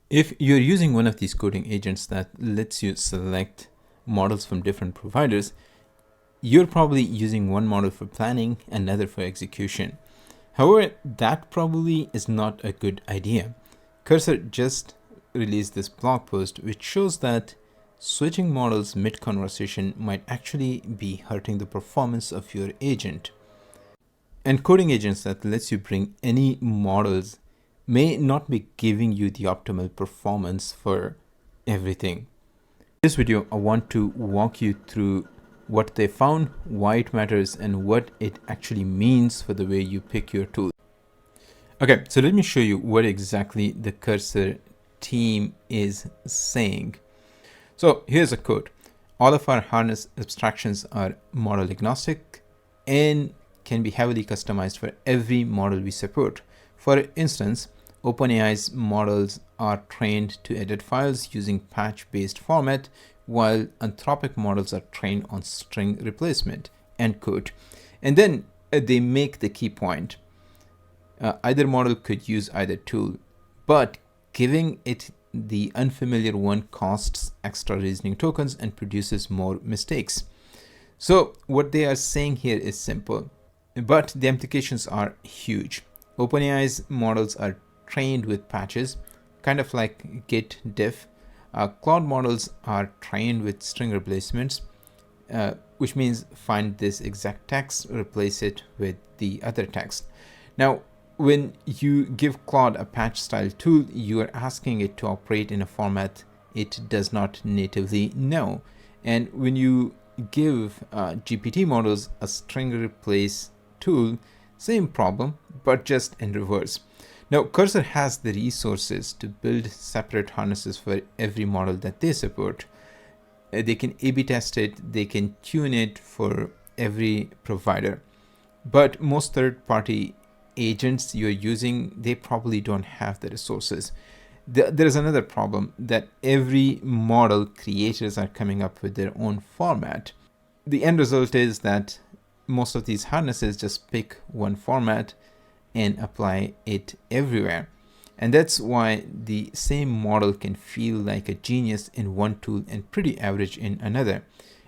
If you're using one of these coding agents that lets you select models from different providers, you're probably using one model for planning, another for execution. However, that probably is not a good idea. Cursor just released this blog post which shows that switching models mid-conversation might actually be hurting the performance of your agent. And coding agents that lets you bring any models may not be giving you the optimal performance for everything. In this video, I want to walk you through what they found, why it matters, and what it actually means for the way you pick your tool. Okay, so let me show you what exactly the Cursor team is saying. So here's a quote. All of our harness abstractions are model agnostic and can be heavily customized for every model we support. For instance, OpenAI's models are trained to edit files using patch-based format, while Anthropic models are trained on string replacement, end quote. And then they make the key point. Either model could use either tool, but giving it the unfamiliar one costs extra reasoning tokens and produces more mistakes. So what they are saying here is simple, but the implications are huge. OpenAI's models are trained with patches, kind of like git diff. Cloud models are trained with string replacements, which means find this exact text, replace it with the other text. Now, when you give Claude a patch style tool, you are asking it to operate in a format it does not natively know. And when you give GPT models a string replace tool, same problem, but just in reverse. Now, Cursor has the resources to build separate harnesses for every model that they support. They can A/B test it, they can tune it for every provider. But most third-party agents you're using, they probably don't have the resources. There's another problem that every model creators are coming up with their own format. The end result is that most of these harnesses just pick one format and apply it everywhere. And that's why the same model can feel like a genius in one tool and pretty average in another.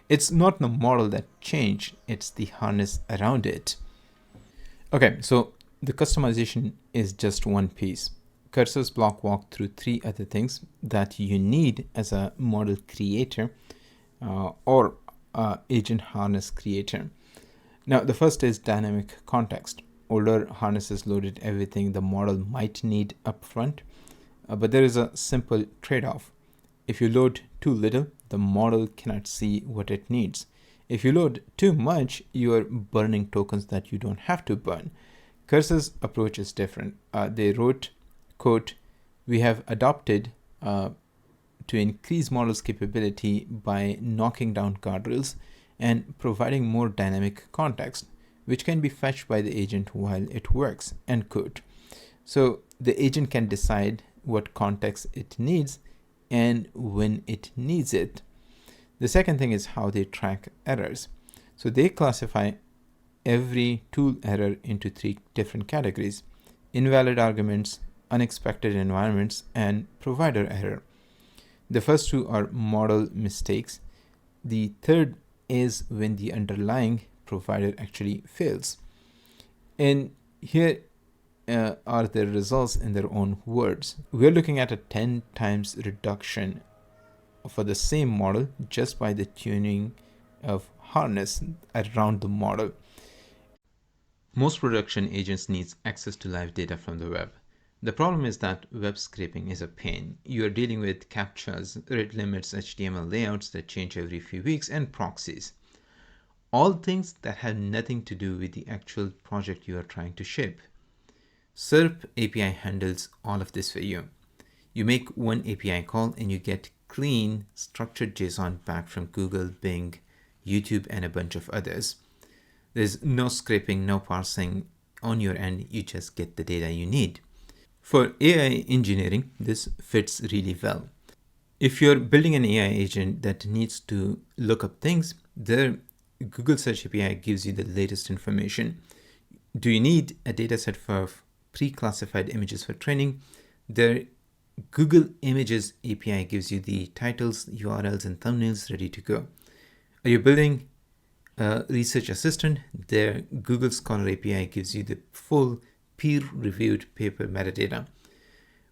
It's not the model that changed, it's the harness around it. Okay, so the customization is just one piece. Cursor's block walked through three other things that you need as a model creator or agent harness creator. Now, the first is dynamic context. Older harnesses loaded everything the model might need upfront, but there is a simple trade-off. If you load too little, the model cannot see what it needs. If you load too much, you are burning tokens that you don't have to burn. Cursor's approach is different. They wrote, quote, "We have adopted to increase models' capability by knocking down guardrails and providing more dynamic context, which can be fetched by the agent while it works," end quote. So the agent can decide what context it needs and when it needs it. The second thing is how they track errors. So they classify every tool error into three different categories: invalid arguments, unexpected environments, and provider error. The first two are model mistakes. The third is when the underlying provider actually fails. And here are the results in their own words. We're looking at a 10 times reduction for the same model just by the tuning of harness around the model. Most production agents need access to live data from the web. The problem is that web scraping is a pain. You are dealing with CAPTCHAs, rate limits, HTML layouts that change every few weeks, and proxies. All things that have nothing to do with the actual project you are trying to ship. SERP API handles all of this for you. You make one API call and you get clean, structured JSON back from Google, Bing, YouTube, and a bunch of others. There's no scraping, no parsing on your end. You just get the data you need. For AI engineering, this fits really well. If you're building an AI agent that needs to look up things, the Google Search API gives you the latest information. Do you need a dataset for pre-classified images for training? There Google Images API gives you the titles, URLs, and thumbnails ready to go. Are you building a research assistant? There, Google Scholar API gives you the full peer-reviewed paper metadata.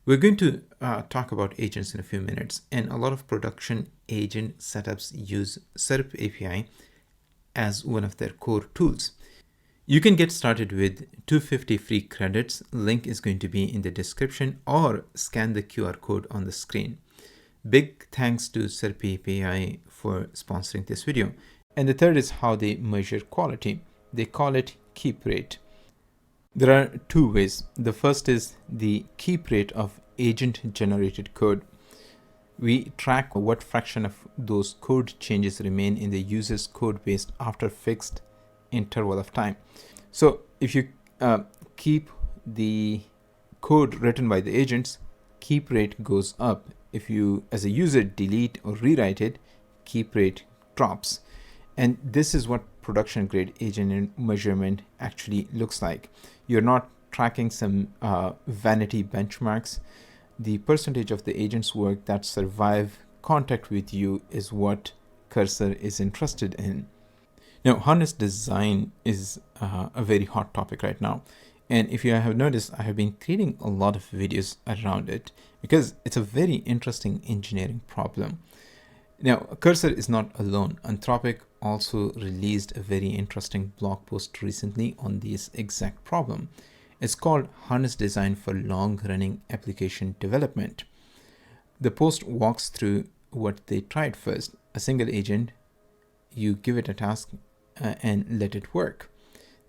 We're going to talk about agents in a few minutes, and a lot of production agent setups use SERP API as one of their core tools. You can get started with 250 free credits. Link is going to be in the description, or scan the QR code on the screen. Big thanks to SERP API for sponsoring this video. And the third is how they measure quality. They call it keep rate. There are two ways. The first is the keep rate of agent generated code. We track what fraction of those code changes remain in the user's code base after fixed interval of time. So if you keep the code written by the agents, keep rate goes up. If you, as a user, delete or rewrite it, keep rate drops. And this is what production grade agent measurement actually looks like. You're not tracking some vanity benchmarks. The percentage of the agent's work that survive contact with you is what Cursor is interested in. Now, harness design is a very hot topic right now. And if you have noticed, I have been creating a lot of videos around it because it's a very interesting engineering problem. Now, Cursor is not alone. Anthropic also released a very interesting blog post recently on this exact problem. It's called Harness Design for Long-Running Application Development. The post walks through what they tried first. A single agent, you give it a task and let it work.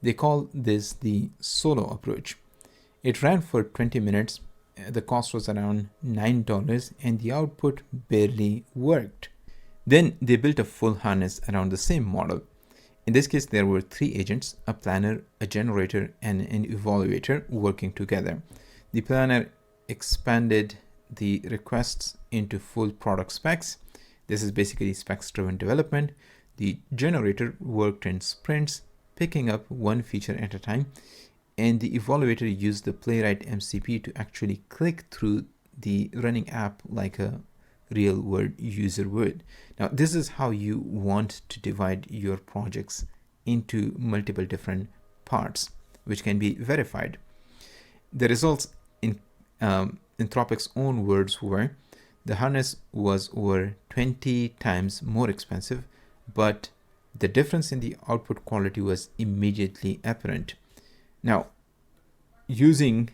They call this the solo approach. It ran for 20 minutes. The cost was around $9 and the output barely worked. Then they built a full harness around the same model. In this case, there were 3 agents, a planner, a generator, and an evaluator working together. The planner expanded the requests into full product specs. This is basically specs-driven development. The generator worked in sprints, picking up one feature at a time, and the evaluator used the playwright MCP to actually click through the running app like a real world user would. Now, this is how you want to divide your projects into multiple different parts, which can be verified. The results in Anthropic's own words were, the harness was over 20 times more expensive, but the difference in the output quality was immediately apparent. Now, using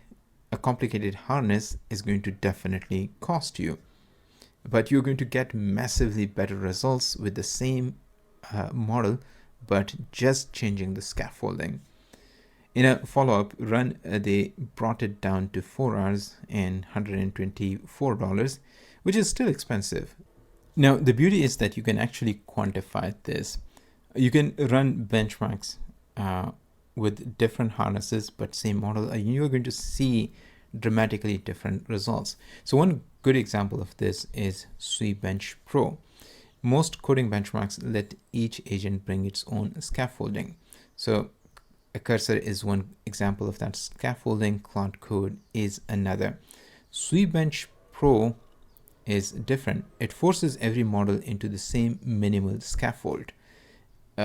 a complicated harness is going to definitely cost you, but you're going to get massively better results with the same model, but just changing the scaffolding. In a follow-up run, they brought it down to 4 hours and $124, which is still expensive. Now, the beauty is that you can actually quantify this. You can run benchmarks with different harnesses, but same model, and you're going to see dramatically different results. So one good example of this is SWE-bench Pro. Most coding benchmarks let each agent bring its own scaffolding. So a Cursor is one example of that scaffolding. Cloud Code is another. SWE-bench Pro is different. It forces every model into the same minimal scaffold,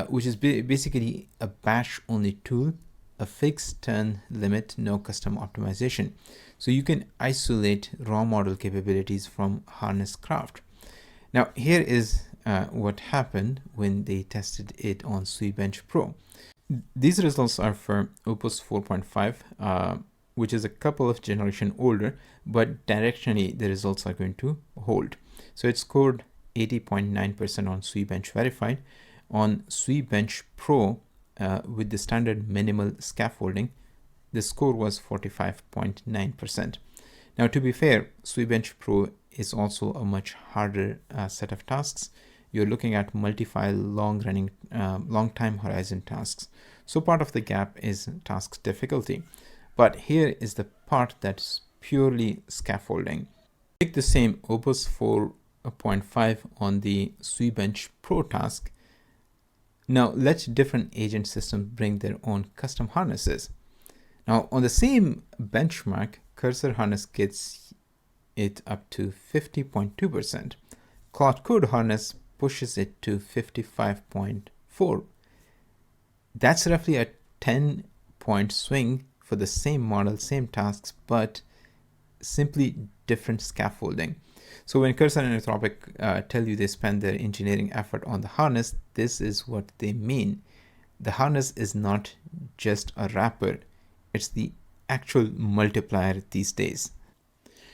which is basically a bash-only tool, a fixed turn limit, no custom optimization. So you can isolate raw model capabilities from harness craft. Now, here is what happened when they tested it on SWE-bench Pro. These results are for Opus 4.5, which is a couple of generations older, but directionally the results are going to hold. So it scored 80.9% on SWE-bench verified. On SWE-bench Pro, with the standard minimal scaffolding, the score was 45.9%. Now, to be fair, SWE-bench Pro is also a much harder set of tasks. You're looking at multi-file, long time horizon tasks. So part of the gap is task difficulty. But here is the part that's purely scaffolding. Take the same Opus 4.5 on the SWE-bench Pro task. Now let different agent systems bring their own custom harnesses. Now on the same benchmark, Cursor harness gets it up to 50.2%. Cloud Code harness pushes it to 55.4. That's roughly a 10-point swing for the same model, same tasks, but simply different scaffolding. So when Cursor and Anthropic tell you they spend their engineering effort on the harness, this is what they mean. The harness is not just a wrapper, it's the actual multiplier these days.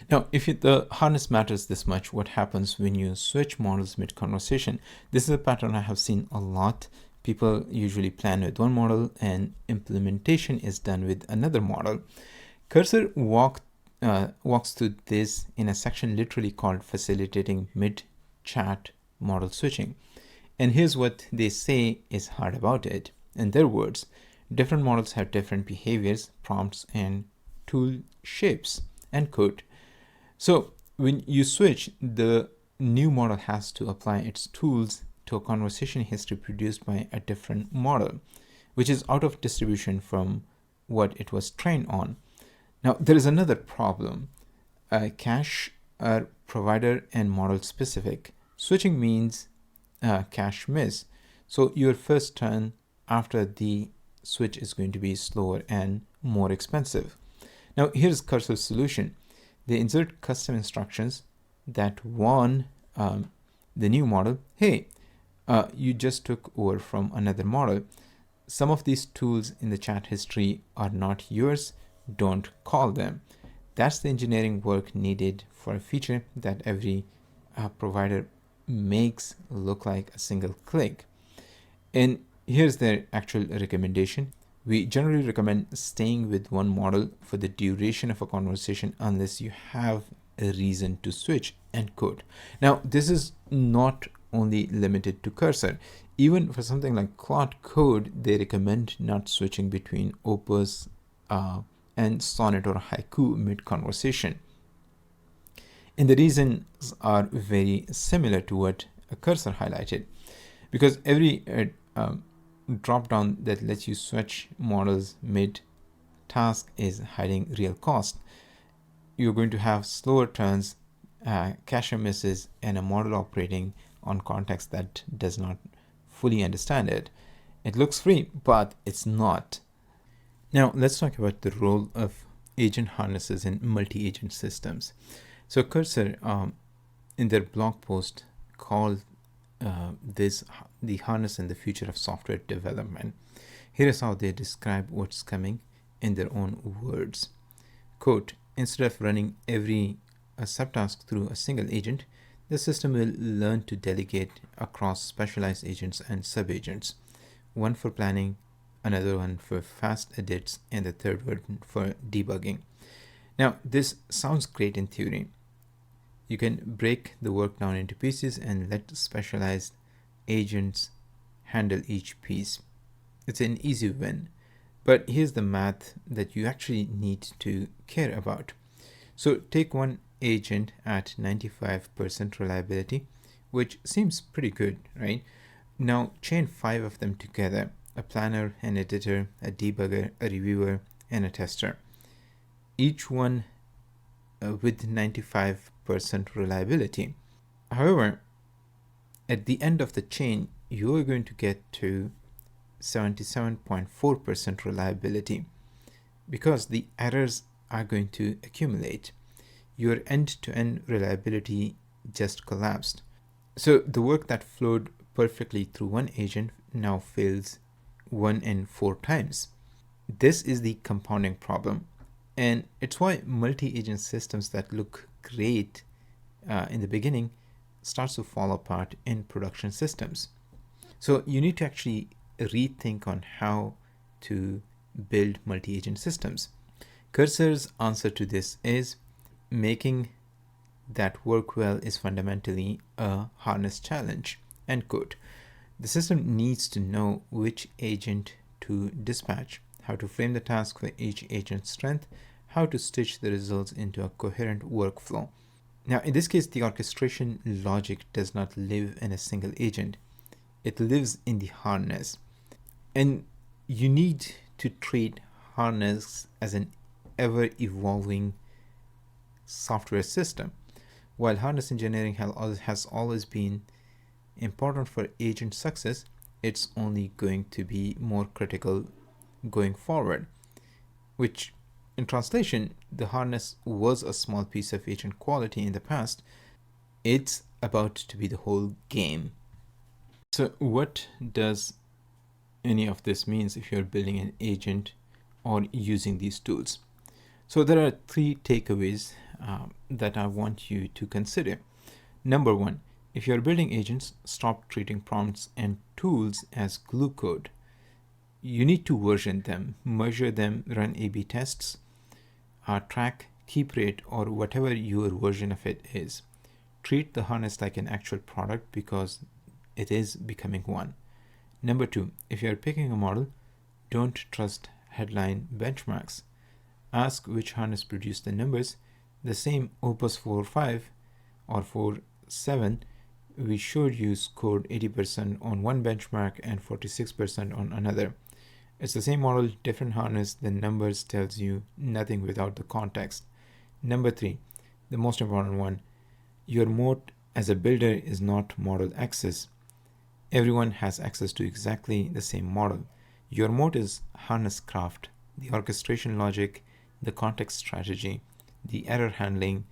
Now, if the harness matters this much, what happens when you switch models mid-conversation? This is a pattern I have seen a lot. People usually plan with one model and implementation is done with another model. Cursor walks through this in a section literally called Facilitating Mid-Chat Model Switching. And here's what they say is hard about it. In their words, different models have different behaviors, prompts, and tool shapes, end quote. So when you switch, the new model has to apply its tools to a conversation history produced by a different model, which is out of distribution from what it was trained on. Now, there is another problem. Cache are provider and model specific. Switching means cache miss. So your first turn after the switch is going to be slower and more expensive. Now, here's Cursor's solution. They insert custom instructions that warn the new model, hey, you just took over from another model. Some of these tools in the chat history are not yours. Don't call them. That's the engineering work needed for a feature that every provider makes look like a single click. And here's their actual recommendation. We generally recommend staying with one model for the duration of a conversation unless you have a reason to switch, end quote. Now, this is not only limited to Cursor. Even for something like Cloud Code, they recommend not switching between Opus and Sonnet or Haiku mid-conversation. And the reasons are very similar to what a Cursor highlighted, because every drop-down that lets you switch models mid-task is hiding real cost. You're going to have slower turns, cache misses, and a model operating on context that does not fully understand it. It looks free, but it's not. Now, let's talk about the role of agent harnesses in multi-agent systems. So Cursor, in their blog post, called this the harness and the future of software development. Here is how they describe what's coming in their own words. Quote, instead of running every subtask through a single agent, the system will learn to delegate across specialized agents and sub-agents, one for planning, another one for fast edits, and the third one for debugging. Now, this sounds great in theory. You can break the work down into pieces and let specialized agents handle each piece. It's an easy win. But here's the math that you actually need to care about. So take one agent at 95% reliability, which seems pretty good, right? Now chain 5 of them together: a planner, an editor, a debugger, a reviewer, and a tester. Each one with 95% reliability. However, at the end of the chain, you are going to get to 77.4% reliability because the errors are going to accumulate. Your end-to-end reliability just collapsed. So the work that flowed perfectly through one agent now fails 1 in 4 times. This is the compounding problem. And it's why multi-agent systems that look great in the beginning starts to fall apart in production systems. So you need to actually rethink on how to build multi-agent systems. Cursor's answer to this is making that work well is fundamentally a harness challenge, end quote. The system needs to know which agent to dispatch, how to frame the task for each agent's strength, how to stitch the results into a coherent workflow. Now, in this case, the orchestration logic does not live in a single agent. It lives in the harness. And you need to treat harness as an ever-evolving software system. While harness engineering has always been important for agent success, it's only going to be more critical going forward, which in translation, the harness was a small piece of agent quality in the past. It's about to be the whole game. So what does any of this means if you're building an agent or using these tools? So there are three takeaways that I want you to consider. Number one, if you're building agents, stop treating prompts and tools as glue code. You need to version them, measure them, run A/B tests, track keep rate, or whatever your version of it is. Treat the harness like an actual product because it is becoming one. Number two, if you're picking a model, don't trust headline benchmarks. Ask which harness produced the numbers. The same Opus 4.5 or 4.7 we showed you scored 80% on one benchmark and 46% on another. It's the same model, different harness. The numbers tells you nothing without the context. Number three, the most important one, your moat as a builder is not model access. Everyone has access to exactly the same model. Your moat is harness craft, the orchestration logic, the context strategy, the error handling,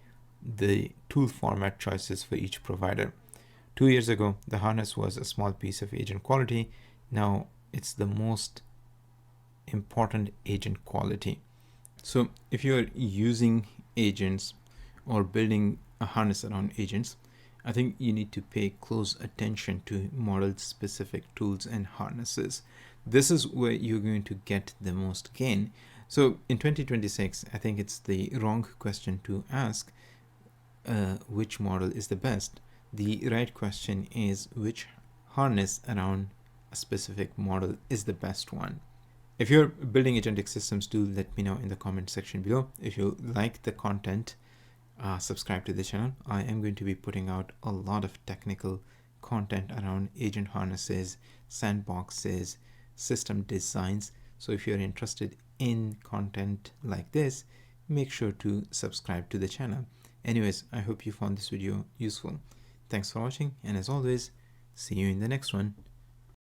the tool format choices for each provider. 2 years ago, the harness was a small piece of agent quality. Now it's the most important agent quality. So if you're using agents or building a harness around agents, I think you need to pay close attention to model-specific tools and harnesses. This is where you're going to get the most gain. So in 2026, I think it's the wrong question to ask which model is the best. The right question is which harness around a specific model is the best one. If you're building agentic systems, do let me know in the comment section below. If you like the content, subscribe to the channel. I am going to be putting out a lot of technical content around agent harnesses, sandboxes, system designs. So if you're interested in content like this, make sure to subscribe to the channel. Anyways, I hope you found this video useful. Thanks for watching, and as always, see you in the next one.